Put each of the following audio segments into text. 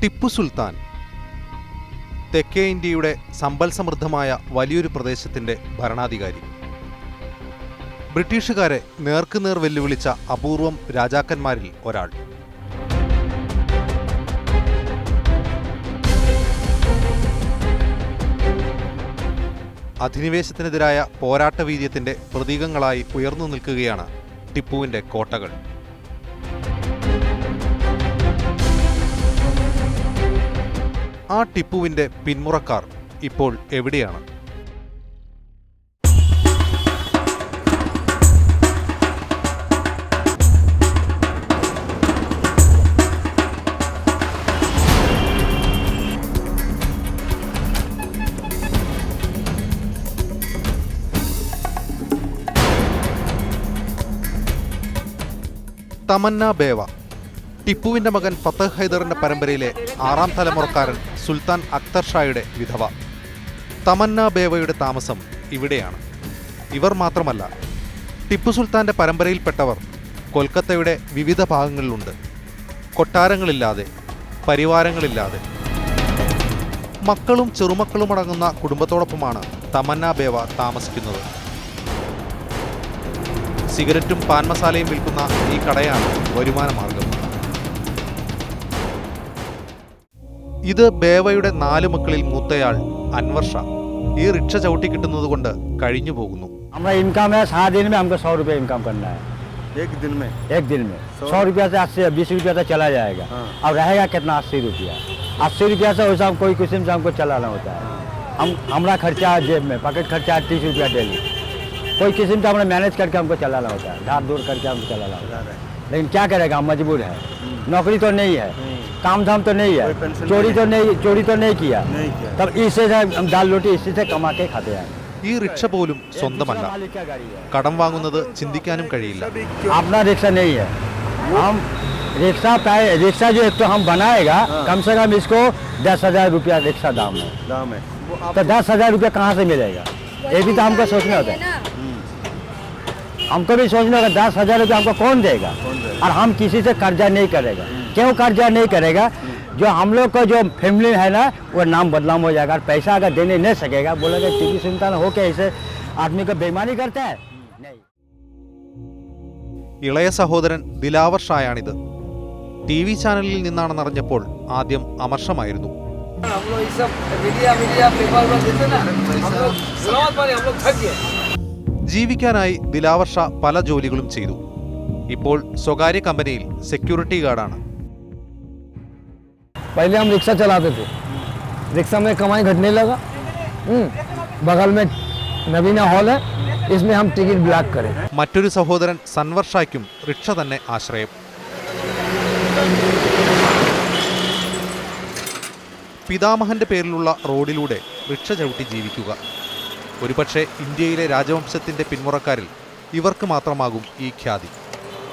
ടിപ്പു സുൽത്താൻ തെക്കേ ഇന്ത്യയുടെ സമ്പൽ സമൃദ്ധമായ വലിയൊരു പ്രദേശത്തിൻ്റെ ഭരണാധികാരി. ബ്രിട്ടീഷുകാരെ നേർക്കുനേർ വെല്ലുവിളിച്ച അപൂർവം രാജാക്കന്മാരിൽ ഒരാൾ. അധിനിവേശത്തിനെതിരായ പോരാട്ടവീര്യത്തിൻ്റെ പ്രതീകങ്ങളായി ഉയർന്നു നിൽക്കുകയാണ് ടിപ്പുവിൻ്റെ കോട്ടകൾ. ആ ടിപ്പുവിൻ്റെ പിന്മുറക്കാർ ഇപ്പോൾ എവിടെയാണ്? തമന്ന ബേവ, ടിപ്പുവിൻ്റെ മകൻ ഫത്തഹ് ഹൈദറിൻ്റെ പരമ്പരയിലെ 6ാം തലമുറക്കാരൻ സുൽത്താൻ അക്തർ ഷായുടെ വിധവ. തമന്ന ബേവയുടെ താമസം ഇവിടെയാണ്. ഇവർ മാത്രമല്ല, ടിപ്പു സുൽത്താൻ്റെ പരമ്പരയിൽപ്പെട്ടവർ കൊൽക്കത്തയുടെ വിവിധ ഭാഗങ്ങളിലുണ്ട്. കൊട്ടാരങ്ങളില്ലാതെ, പരിവാരങ്ങളില്ലാതെ. മക്കളും ചെറുമക്കളുമടങ്ങുന്ന കുടുംബത്തോടൊപ്പമാണ് തമന്ന ബേവ താമസിക്കുന്നത്. സിഗരറ്റും പാൻ മസാലയും വിൽക്കുന്ന ഈ കടയാണ് വരുമാന മാർഗം. ഇത് ബേവയുടെ 4 മക്കളിൽ മൂത്തയാൾ അൻവർ ഷാ. ഈ റിക്ഷ ചവിട്ടി കിട്ടുന്നത് കൊണ്ട് കഴിഞ്ഞു പോകുന്നു. इनकम है 7 दिन में हमको 100 रुपये इनकम करना है। एक दिन में 100 रुपया से 80-20 रुपया तक चला जाएगा। अब रहेगा कितना? 80 रुपया। 80 रुपया से वैसा कोई किस्म से हमको चलाना होता है। हमारा खर्चा जेब में पॉकेट खर्चा 30 रुपया डेली। कोई किस्म से हमने मैनेज करके हमको चलाना होता है, धार दूर करके हमको चलाना होता है। लेकिन क्या करेगा, हम मजबूर है। नौकरी तो नहीं है, काम धाम तो नहीं है, चोरी तो नहीं किया, तब इससे हम दाल रोटी इसी से कमा के खाते हैं। ഈ റിക്ഷ പോലും സ്വന്തമല്ല. കടം വാങ്ങുന്നത് ചിന്തിക്കാനും കഴിയില്ല. अपना रिक्शा नहीं है। हम रिक्शा जो एक तो हम बनाएगा, कम से कम इसको 10,000 रुपया रिक्शा दाम है। तो 10,000 रुपया कहाँ से मिलेगा, ये भी तो हमको सोचना होता है। हमको भी सोचना होगा 10,000 रुपया हमको कौन देगा, और हम किसी से कर्जा नहीं करेगा। क्यों कर्जा नहीं करेगा? जो हम लोग का जो फैमिली है ना, वो नाम बदनाम हो जाएगा। पैसा अगर देने नहीं सकेगा, बोलेगा टीपू सुल्तान हो के ऐसे आदमी को बेईमानी करता है। ഇളയ സഹോദരൻ ദിലാവർ ഷായാണിത്. TV ചാനലിൽ നിന്നാണെന്നറിഞ്ഞപ്പോൾ ആദ്യം അമർഷമായിരുന്നു. ജീവിക്കാനായി ദിലാവർ ഷാ പല ജോലികളും ചെയ്തു. ഇപ്പോൾ സ്വകാര്യ കമ്പനിയിൽ സെക്യൂരിറ്റി ഗാർഡാണ്. पहले हम रिक्शा चलाते थे, रिक्शा में कमाई घटने लगा। बगल में नवीना हॉल है, इसमें हम टिकट ब्लॉक करें। മറ്റൊരു സഹോദരൻ സൻവർ ഷായ്ക്കും റിക്ഷ തന്നെ ആശ്രയം. പിതാമഹന്റെ പേരിലുള്ള റോഡിലൂടെ റിക്ഷ ചവിട്ടി ജീവിക്കുക. ഒരുപക്ഷെ ഇന്ത്യയിലെ രാജവംശത്തിന്റെ പിന്മുറക്കാരിൽ ഇവർക്ക് മാത്രമാകും ഈ ഖ്യാതി. ്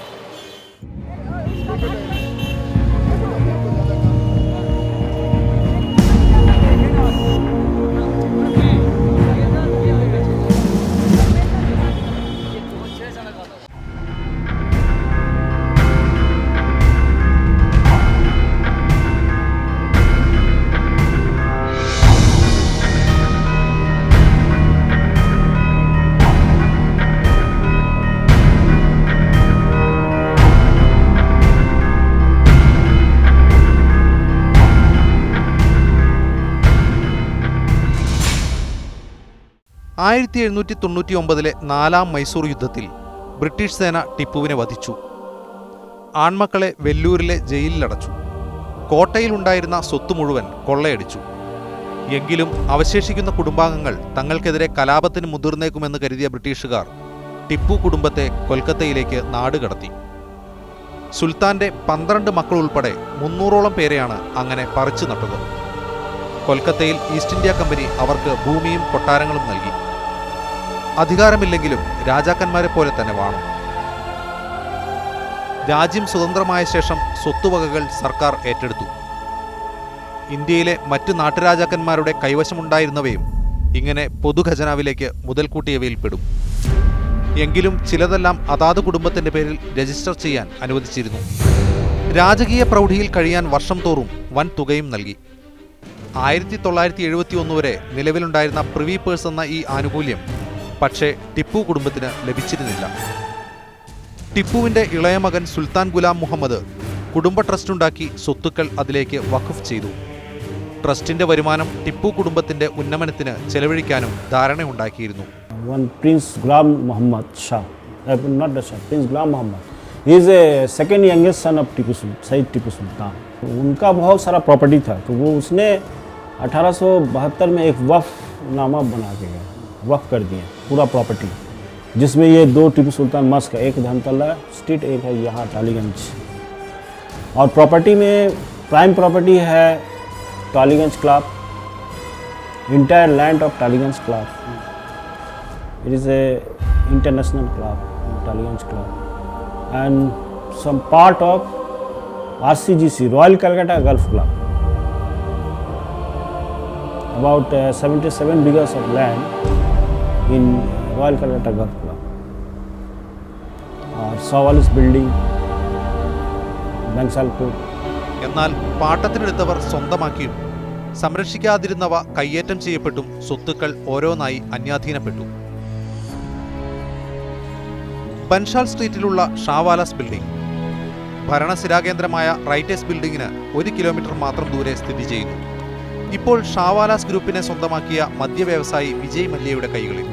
1799 4ാം മൈസൂർ യുദ്ധത്തിൽ ബ്രിട്ടീഷ് സേന ടിപ്പുവിനെ വധിച്ചു. ആൺമക്കളെ വെല്ലൂരിലെ ജയിലിലടച്ചു. കോട്ടയിലുണ്ടായിരുന്ന സ്വത്ത് മുഴുവൻ കൊള്ളയടിച്ചു. എങ്കിലും അവശേഷിക്കുന്ന കുടുംബാംഗങ്ങൾ തങ്ങൾക്കെതിരെ കലാപത്തിന് മുതിർന്നേക്കുമെന്ന് കരുതിയ ബ്രിട്ടീഷുകാർ ടിപ്പു കുടുംബത്തെ കൊൽക്കത്തയിലേക്ക് നാടുകടത്തി. സുൽത്താന്റെ 12 മക്കൾ ഉൾപ്പെടെ 300ഓളം പേരെയാണ് അങ്ങനെ പറിച്ചു നട്ടത്. കൊൽക്കത്തയിൽ ഈസ്റ്റ് ഇന്ത്യ കമ്പനി അവർക്ക് ഭൂമിയും കൊട്ടാരങ്ങളും നൽകി. അധികാരമില്ലെങ്കിലും രാജാക്കന്മാരെ പോലെ തന്നെ വാണു. രാജ്യം സ്വതന്ത്രമായ ശേഷം സ്വത്തുവകകൾ സർക്കാർ ഏറ്റെടുത്തു. ഇന്ത്യയിലെ മറ്റു നാട്ടുരാജാക്കന്മാരുടെ കൈവശമുണ്ടായിരുന്നവയും ഇങ്ങനെ പൊതുഖജനാവിലേക്ക് മുതൽക്കൂട്ടിയവയിൽ പെടും. എങ്കിലും ചിലതെല്ലാം അതാത് കുടുംബത്തിന്റെ പേരിൽ രജിസ്റ്റർ ചെയ്യാൻ അനുവദിച്ചിരുന്നു. രാജകീയ പ്രൗഢിയിൽ കഴിയാൻ വർഷം തോറും വൻ തുകയും നൽകി. 1971 വരെ നിലവിലുണ്ടായിരുന്ന പ്രിവി പേഴ്സ് എന്ന ഈ ആനുകൂല്യം പക്ഷേ ടിപ്പു കുടുംബത്തിന് ലഭിച്ചിരുന്നില്ല. ടിപ്പുവിന്റെ ഇളയ മകൻ സുൽത്താൻ ഗുലാം മുഹമ്മദ് കുടുംബ ട്രസ്റ്റുണ്ടാക്കി സ്വത്തുക്കൾ അതിലേക്ക് വഖഫ് ചെയ്തു. ട്രസ്റ്റിന്റെ വരുമാനം ടിപ്പു കുടുംബത്തിന്റെ ഉന്നമനത്തിന് ചെലവഴിക്കാനും ധാരണയുണ്ടാക്കിയിരുന്നു. Prince Ghulam Muhammad Shah, not the Shah, Prince Ghulam Muhammad. He is a second youngest son of Sayyid Tipu Sultan. उनका बहुत सारा प्रॉपर्टी था, तो वो उसने 1872 में एक वक्फ नामा बना के गया, वक्फ कर दिया पूरा प्रॉपर्टी, जिसमें ये 2 टिपू सुल्तान मस्क है, एक धनतला स्ट्रीट, एक है यहाँ टालीगंज. और प्रॉपर्टी में प्राइम प्रॉपर्टी है Tollygunge club, entire land of Tollygunge club. It is a international club, Talliganj Club, and some part of RCGC, Royal Calcutta Golf Club. About 77 bighas of land in Royal Calcutta Golf Club. Sawalis building, Bangsalpur. എന്നാൽ പാട്ടത്തിനെടുത്തവർ സ്വന്തമാക്കിയും സംരക്ഷിക്കാതിരുന്നവ കയ്യേറ്റം ചെയ്യപ്പെട്ടും സ്വത്തുക്കൾ ഓരോന്നായി അന്യാധീനപ്പെട്ടു. ബൻഷാൽ സ്ട്രീറ്റിലുള്ള ഷാവാലാസ് building ഭരണസിരാകേന്ദ്രമായ writers ബിൽഡിങ്ങിന് 1 kilometre മാത്രം ദൂരെ സ്ഥിതി ചെയ്യുന്നു. ഇപ്പോൾ ഷാവാലാസ് ഗ്രൂപ്പിനെ സ്വന്തമാക്കിയ മദ്യവ്യവസായി വിജയ് മല്യയുടെ കൈകളിൽ.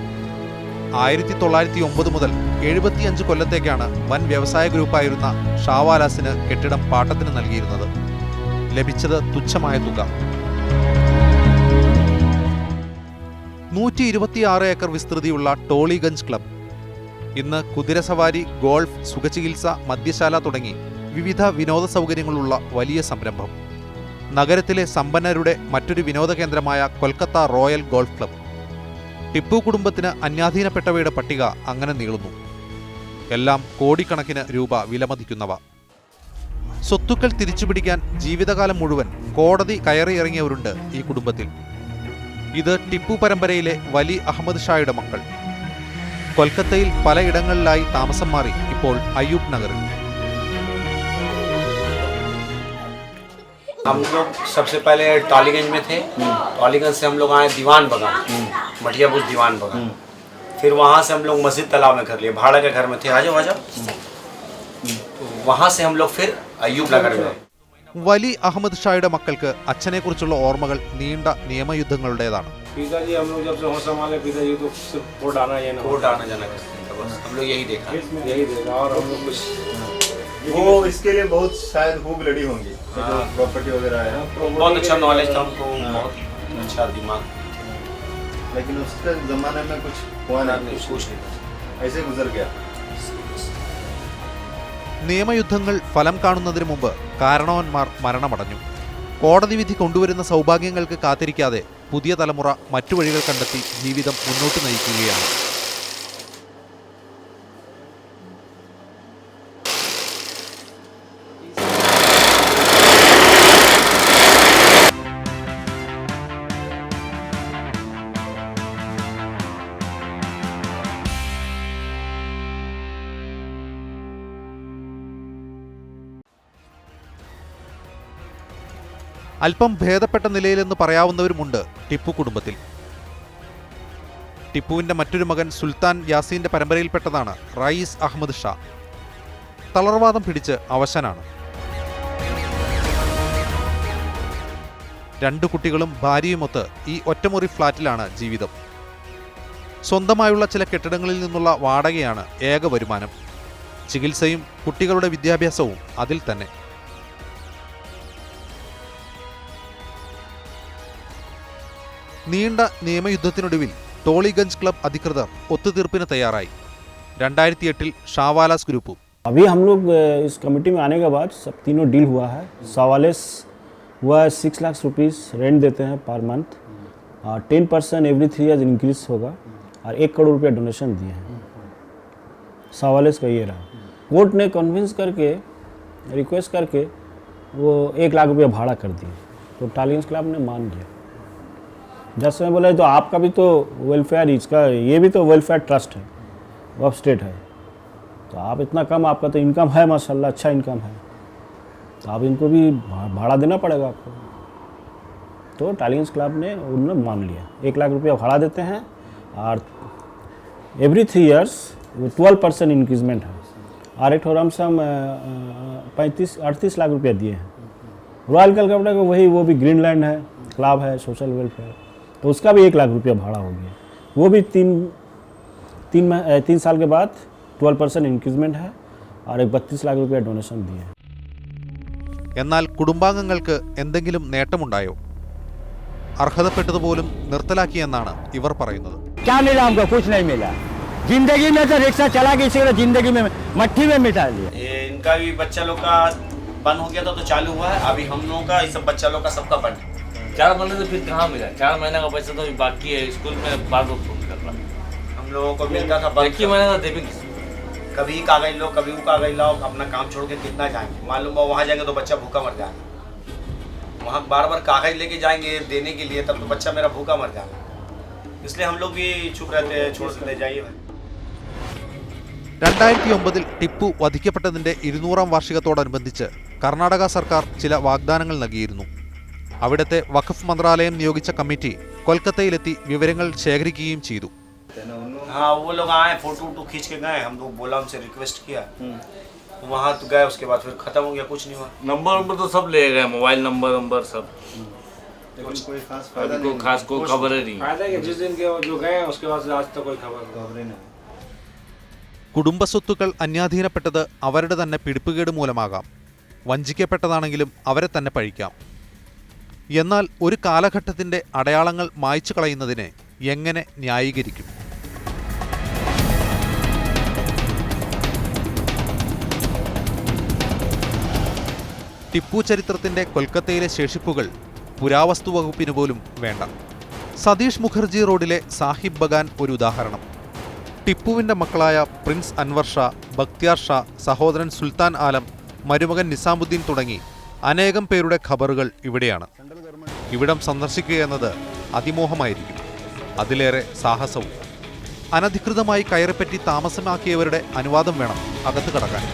1909 മുതൽ 75 കൊല്ലത്തേക്കാണ് വൻ വ്യവസായ ഗ്രൂപ്പായിരുന്ന ഷാവാലാസിന് കെട്ടിടം പാട്ടത്തിന് നൽകിയിരുന്നത്. ലഭിച്ചത് തുച്ഛമായ തുക. 126 ഏക്കർ വിസ്തൃതിയുള്ള ടോളിഗഞ്ച് ക്ലബ് ഇന്ന് കുതിരസവാരി, ഗോൾഫ്, സുഖചികിത്സ, മദ്യശാല തുടങ്ങി വിവിധ വിനോദ സൗകര്യങ്ങളുള്ള വലിയ സംരംഭം. നഗരത്തിലെ സമ്പന്നരുടെ മറ്റൊരു വിനോദ കേന്ദ്രമായ Kolkata royal golf club. Tipu കുടുംബത്തിന് അന്യാധീനപ്പെട്ടവയുടെ പട്ടിക അങ്ങനെ നീളുന്നു. എല്ലാം കോടിക്കണക്കിന് രൂപ വിലമതിക്കുന്നവ. സ്വത്തുക്കൾ തിരിച്ചുപിടിക്കാൻ ജീവിതകാലം മുഴുവൻ കോടതി കയറിയിറങ്ങിയവരുണ്ട് ഈ കുടുംബത്തിൽ. ഇത് ടിപ്പു പരമ്പരയിലെ വലി അഹമ്മദ് ഷായുടെ മക്കൾ. കൊൽക്കത്തയിൽ പലയിടങ്ങളിലായി താമസം മാറി ഇപ്പോൾ അയ്യൂബ് നഗറിൽ. हम लोग सबसे पहले टॉलीगंज में थे. टॉलीगंज से हम लोग आए दीवान बगान, मठियापुर दीवान बगान. फिर वहाँ से हम लोग मस्जिद तालाब में कर लिए, भाड़ा के घर में थे. आ जाओ. वहाँ से हम लोग फिर अയ്യൂബ് नगर में. വലി അഹമ്മദ് ഷായുടെ മക്കൾക്ക് അച്ഛനെക്കുറിച്ചുള്ള ഓർമ്മകൾ നീണ്ട നിയമയുദ്ധങ്ങളുടേതാണ്. पिताजी हम लोग जब से होश संभाले, पिताजी तो सिर्फ वोट आना जाना करते थे, बस हम लोग यही देखा. और हम लोग कुछ वो इसके लिए बहुत शायद खूब लड़ी होंगी. जो प्रॉपर्टी वगैरह है, बहुत अच्छा नॉलेज था हमको, बहुत अच्छा दिमाग. लेकिन उसके जमाने में कुछ हुआ नहीं, कुछ नहीं, ऐसे गुजर गया. നിയമയുദ്ധങ്ങൾ ഫലം കാണുന്നതിന് മുമ്പ് കാരണവന്മാർ മരണമടഞ്ഞു. കോടതി വിധി കൊണ്ടുവരുന്ന സൗഭാഗ്യങ്ങൾക്ക് കാത്തിരിക്കാതെ പുതിയ തലമുറ മറ്റു വഴികൾ കണ്ടെത്തി ജീവിതം മുന്നോട്ട് നയിക്കുകയാണ്. അല്പം ഭേദപ്പെട്ട നിലയിലെന്ന് പറയാവുന്നവരുമുണ്ട് ടിപ്പു കുടുംബത്തിൽ. ടിപ്പുവിൻ്റെ മറ്റൊരു മകൻ സുൽത്താൻ യാസീൻ്റെ പരമ്പരയിൽപ്പെട്ടതാണ് റയീസ് അഹമ്മദ് ഷാ. തളർവാദം പിടിച്ച് അവശനാണ്. 2 കുട്ടികളും ഭാര്യയുമൊത്ത് ഈ ഒറ്റമുറി ഫ്ലാറ്റിലാണ് ജീവിതം. സ്വന്തമായുള്ള ചില കെട്ടിടങ്ങളിൽ നിന്നുള്ള വാടകയാണ് ഏക വരുമാനം. ചികിത്സയും കുട്ടികളുടെ വിദ്യാഭ്യാസവും അതിൽ തന്നെ. നീണ്ട നിയമയുദ്ധത്തിനൊടുവിൽ ടോളിഗഞ്ച് ക്ലബ് അധികൃതർ ഒത്തുതീർപ്പിന് തയ്യാറായി. 2008 ഷാവാലാസ് ഗ്രൂപ്പും. अभी हम लोग इस कमेटी में आने के बाद सब तीनों डील हुआ है. सावालेस हुआ 6 लाख रुपीस रेंट देते हैं पर मंथ, और 10% एवरी 3 ईयर्स इंक्रीज होगा, और 1 करोड़ रुपया डोनेशन दिए हैं. सावालेस का ये रहा. कोर्ट ने कन्विंस करके, रिक्वेस्ट करके वो 1 लाख रुपया भाड़ा कर दिए, तो टालीगंज क्लब ने मान लिया. जैसे मैं बोला तो आपका भी तो वेलफेयर, इसका ये भी तो वेलफेयर ट्रस्ट है, वफ स्टेट है, तो आप इतना कम, आपका तो इनकम है माशाल्लाह, अच्छा इनकम है, तो अब इनको भी भाड़ा देना पड़ेगा आपको। तो टॉलीगंज क्लब ने उन्होंने मान लिया, 1 लाख रुपया भाड़ा देते हैं और एवरी 3 ईयर्स 12% इंक्रीजमेंट है। और एक ठोरम से हम 35-38 लाख रुपया दिए हैं। रॉयल कलकत्ता को वही, वो भी ग्रीनलैंड है, क्लब है, सोशल वेलफेयर, तो उसका भी 1 लाख रुपया भाड़ा हो गया। वो भी 3 साल के बाद 12% इंक्रीजमेंट है और एक 32 लाख रुपया डोनेशन दिए हैं। എന്നാൽ കുടുംബാംഗങ്ങൾക്ക് എന്തെങ്കിലും നേട്ടമുണ്ടായോ? അർഹതപ്പെട്ടതുപോലും നിർത്തലാക്കിയെന്നാണ് ഇവർ പറയുന്നത്. क्या मिला हमको? कुछ नहीं मिला। जिंदगी में तो रिक्शा चला के इसी जिंदगी में मट्टी में मिटा लिया। इनका भी बच्चा लोग का बंद हो गया था तो चालू हुआ है, अभी हम लोगों का, इस सब बच्चा लोग का सबका बंद है। 4 महीने से फिर कहाँ मिला? 4 महीने का पैसा तो अभी बाकी है, स्कूल में बार बार फोन कर रहा। हम लोगों को मिलता था 1 महीने का देवी, कभी कागज लो, कभी वो कागज लाओ, अपना काम छोड़ के कितना जाएंगे? मालूम है वहाँ जाएंगे तो बच्चा भूखा मर जाएगा। वहाँ बार बार कागज लेके जाएंगे देने के लिए, तब तो बच्चा मेरा भूखा मर जाएगा। इसलिए हम लोग भी चुप रहते हैं, छोड़ देते जाइए। 2009 ടിപ്പു വധിക്കപ്പെട്ടതിന്റെ 200ാം വാർഷികത്തോടനുബന്ധിച്ച് കർണാടക സർക്കാർ ചില വാഗ്ദാനങ്ങൾ നൽകിയിരുന്നു. അവിടുത്തെ വഖഫ് മന്ത്രാലയം നിയോഗിച്ച കമ്മിറ്റി കൊൽക്കത്തയിലെത്തി വിവരങ്ങൾ ശേഖരിക്കുകയും ചെയ്തു. हाँ, वो लोग आए, फोटो खींच के गए, हम लोग बोला, उनसे रिक्वेस्ट किया, वहाँ तो गए, उसके बाद फिर खत्म हो गया, कुछ नहीं हुआ। नंबर तो सब ले गए, मोबाइल नंबर सब, कोई खास फायदा कोई खास कोई खबर नहीं। फायदा कि जिस दिन के जो गए उसके बाद आज तक कोई खबर नहीं। കുടുംബസ്വത്തുക്കൾ അന്യാധീനപ്പെട്ടത് അവരുടെ തന്നെ പിടിപ്പുകേട് മൂലമാകാം. വഞ്ചിക്കപ്പെട്ടതാണെങ്കിലും അവരെ തന്നെ പഴിക്കാം. എന്നാൽ ഒരു കാലഘട്ടത്തിന്റെ അടയാളങ്ങൾ മായ്ച്ചു കളയുന്നതിനെ എങ്ങനെ ന്യായീകരിക്കും? ടിപ്പു ചരിത്രത്തിന്റെ കൊൽക്കത്തയിലെ ശേഷിപ്പുകൾ പുരാവസ്തു വകുപ്പിന് പോലും വേണ്ട. സതീഷ് മുഖർജി റോഡിലെ സാഹിബ് ബഗാൻ ഒരു ഉദാഹരണം. ടിപ്പുവിൻ്റെ മക്കളായ പ്രിൻസ് അൻവർ ഷാ, ബക്തിയാർ ഷാ, സഹോദരൻ സുൽത്താൻ ആലം, മരുമകൻ നിസാമുദ്ദീൻ തുടങ്ങി അനേകം പേരുടെ ഖബറുകൾ ഇവിടെയാണ്. ഇവിടം സന്ദർശിക്കുക എന്നത് അതിമോഹമായിരിക്കും, അതിലേറെ സാഹസവും. അനധികൃതമായി കയറിപ്പറ്റി താമസമാക്കിയവരുടെ അനുവാദം വേണം അകത്ത് കടക്കാൻ.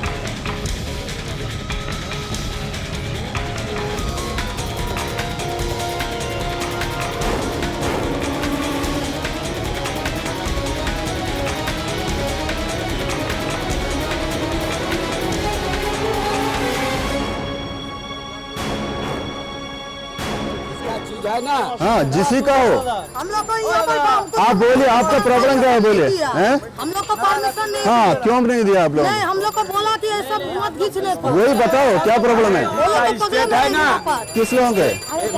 है ना, हाँ, जिसी का हो हम लोग को यहाँ पर आप बोलिए, आपका प्रॉब्लम क्या है, बोलिए। हम लोग को परमिशन नहीं हाँ, क्यों नहीं दिया आप लोग? नहीं, हम लोग को बोला कि ये सब मत खींचने को। वही बताओ क्या प्रॉब्लम है? है ना, किस लोगों के?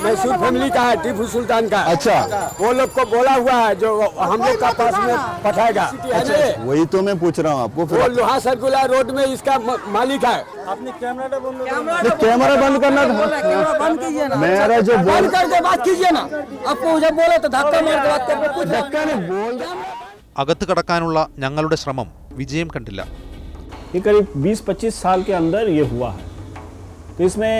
मैसूर फैमिली का है, टीपू सुल्तान का। अच्छा, वो लोग को बोला हुआ है जो हम लोग का पास में पठाएगा। अच्छा, वही तो मैं पूछ रहा हूँ आपको। वो लोहा सर्कुलर रोड में इसका मालिक है। कैमरा बंद करना था, बंद कीजिए ना। मेरा जो बंद करके बात कीजिए ना, आपको जब बोले तो धक्का मार के बात करके कुछ धक्का नहीं बोल। അകത്ത് കടക്കാനുള്ള ഞങ്ങളുടെ ശ്രമം വിജയം കണ്ടില്ല. ये करीब 20-25 साल के अंदर ये हुआ है। तो इसमें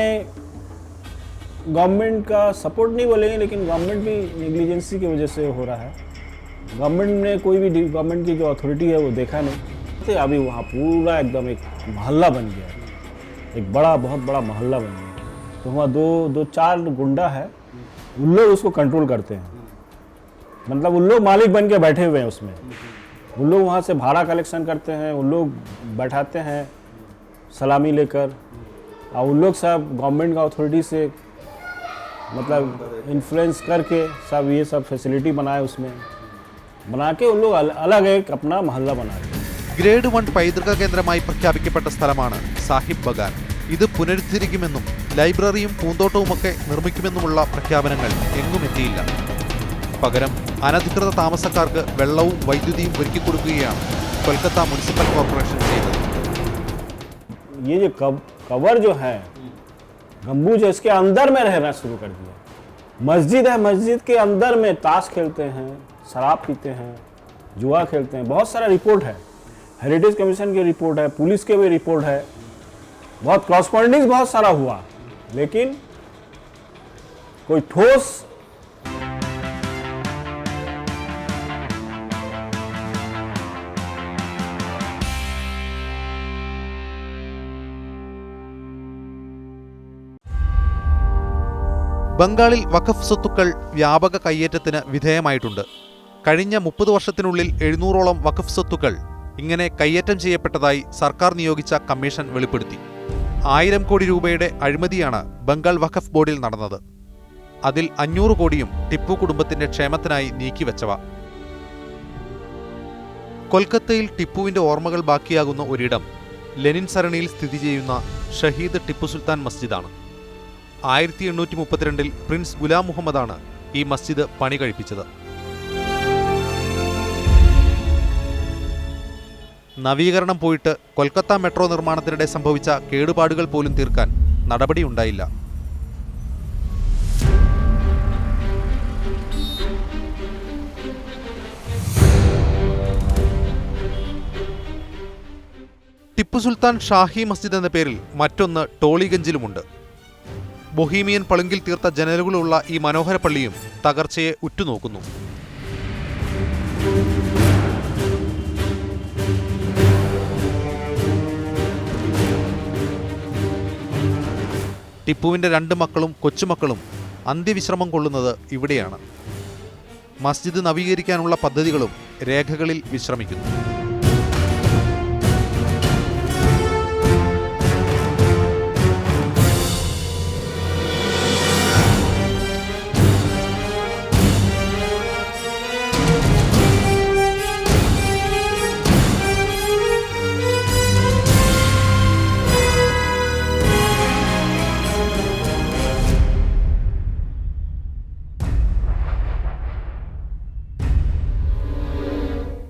गवर्नमेंट का सपोर्ट नहीं बोलेंगे, लेकिन गवर्नमेंट भी नेग्लिजेंसी की वजह से हो रहा है। गवर्नमेंट ने कोई भी गवर्नमेंट की जो अथॉरिटी है वो देखा नहीं। तो अभी वहाँ पूरा एकदम एक मोहल्ला बन गया है, एक बहुत बड़ा मोहल्ला बन गया। तो वहाँ 2-4 गुंडा है, उन लोग उसको कंट्रोल करते हैं। मतलब उन लोग मालिक बन के बैठे हुए हैं उसमें। उन लोग वहाँ से भाड़ा कलेक्शन करते हैं, उन लोग बैठाते हैं सलामी लेकर, और उन लोग सब गवर्नमेंट का अथॉरिटी से मतलब इन्फ्लुएंस करके सब ये सब फैसिलिटी बनाए, उसमें बना के उन लोग अलग एक अपना मोहल्ला बना रहे हैं। ഗ്രേഡ് 1 പൈതൃക കേന്ദ്രമായി പ്രഖ്യാപിക്കപ്പെട്ട സ്ഥലമാണ് സാഹിബ് ബഗാൻ. ഇത് പുനരുദ്ധരിക്കുമെന്നും ലൈബ്രറിയും പൂന്തോട്ടവുമൊക്കെ നിർമ്മിക്കുമെന്നുമുള്ള പ്രഖ്യാപനങ്ങൾ എങ്ങും എത്തിയില്ല. പകരം അനധികൃത താമസക്കാർക്ക് വെള്ളവും വൈദ്യുതിയും ഒരുക്കിക്കൊടുക്കുകയാണ് കൊൽക്കത്ത മുനിസിപ്പൽ കോർപ്പറേഷൻ ചെയ്തത്. ये जो कवर जो है गम्बूज है, इसके अंदर में रहना शुरू कर दिया। मस्जिद है, मस्जिद के अंदर में ताश खेलते हैं, शराब पीते हैं, जुआ खेलते हैं। बहुत सारा रिपोर्ट है, हेरिटेज कमीशन की रिपोर्ट है, पुलिस के भी रिपोर्ट है, बहुत क्रॉसपॉन्डिंग बहुत सारा हुआ, लेकिन कोई ठोस ബംഗാളിൽ വഖഫ് സ്വത്തുക്കൾ വ്യാപക കയ്യേറ്റത്തിന് വിധേയമായിട്ടുണ്ട്. കഴിഞ്ഞ 30 വർഷത്തിനുള്ളിൽ 700ഓളം വഖഫ് സ്വത്തുക്കൾ ഇങ്ങനെ കയ്യേറ്റം ചെയ്യപ്പെട്ടതായി സർക്കാർ നിയോഗിച്ച കമ്മീഷൻ വെളിപ്പെടുത്തി. 1000 കോടി രൂപയുടെ അഴിമതിയാണ് ബംഗാൾ വഖഫ് ബോർഡിൽ നടന്നത്. അതിൽ 500 കോടിയും ടിപ്പു കുടുംബത്തിന്റെ ക്ഷേമത്തിനായി നീക്കിവെച്ചവ. കൊൽക്കത്തയിൽ ടിപ്പുവിന്റെ ഓർമ്മകൾ ബാക്കിയാകുന്ന ഒരിടം ലെനിൻ സരണിയിൽ സ്ഥിതി ചെയ്യുന്ന ഷഹീദ് ടിപ്പു സുൽത്താൻ മസ്ജിദാണ്. 1832 പ്രിൻസ് ഗുലാം മുഹമ്മദാണ് ഈ മസ്ജിദ് പണി കഴിപ്പിച്ചത്. നവീകരണം പോയിട്ട് കൊൽക്കത്ത മെട്രോ നിർമ്മാണത്തിനിടെ സംഭവിച്ച കേടുപാടുകൾ പോലും തീർക്കാൻ നടപടിയുണ്ടായില്ല. ടിപ്പു സുൽത്താൻ ഷാഹി മസ്ജിദ് എന്ന പേരിൽ മറ്റൊന്ന് ടോളിഗഞ്ചിലുമുണ്ട്. ബൊഹീമിയൻ പളുങ്കിൽ തീർത്ത ജനലുകളുള്ള ഈ മനോഹര പള്ളിയും തകർച്ചയെ ഉറ്റുനോക്കുന്നു. ടിപ്പുവിന്റെ 2 മക്കളും കൊച്ചുമക്കളും അന്ത്യവിശ്രമം കൊള്ളുന്നത് ഇവിടെയാണ്. മസ്ജിദ് നവീകരിക്കാനുള്ള പദ്ധതികളും രേഖകളിൽ വിശ്രമിക്കുന്നു.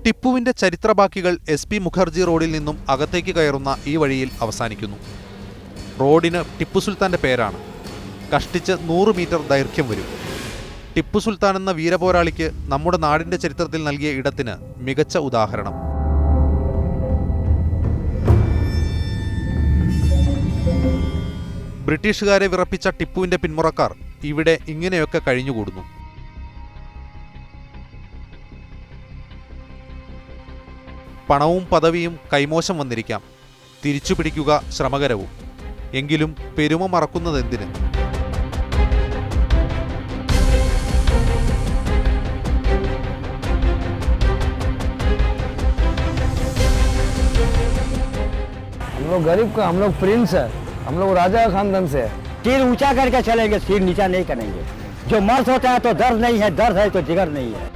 ടിപ്പുവിന്റെ ചരിത്രബാക്കികൾ SP മുഖർജി റോഡിൽ നിന്നും അകത്തേക്ക് കയറുന്ന ഈ വഴിയിൽ അവസാനിക്കുന്നു. റോഡിന് ടിപ്പു സുൽത്താന്റെ പേരാണ്. കഷ്ടിച്ച് 100 മീറ്റർ ദൈർഘ്യം വരും. ടിപ്പു സുൽത്താൻ എന്ന വീരപോരാളിക്ക് നമ്മുടെ നാടിന്റെ ചരിത്രത്തിൽ നൽകിയ ഇടത്തിന് മികച്ച ഉദാഹരണം. ബ്രിട്ടീഷുകാരെ വിറപ്പിച്ച ടിപ്പുവിന്റെ പിന്മുറക്കാർ ഇവിടെ ഇങ്ങനെയൊക്കെ കഴിഞ്ഞുകൂടുന്നു. പണവും പദവിയും കൈമോശം വന്നിരിക്കാം, തിരിച്ചുപിടിക്കുക ശ്രമകരവും. എങ്കിലും പെരുമ മറക്കുന്നതെന്തിന്? हम लोग गरीब का, हम लोग प्रिंस है, हम लोग राजा खानदान से है। सिर ऊंचा करके चलेंगे, सिर नीचा नहीं करेंगे। जो मर्द होता है तो दर्द नहीं है, दर्द है तो जिगर नहीं है।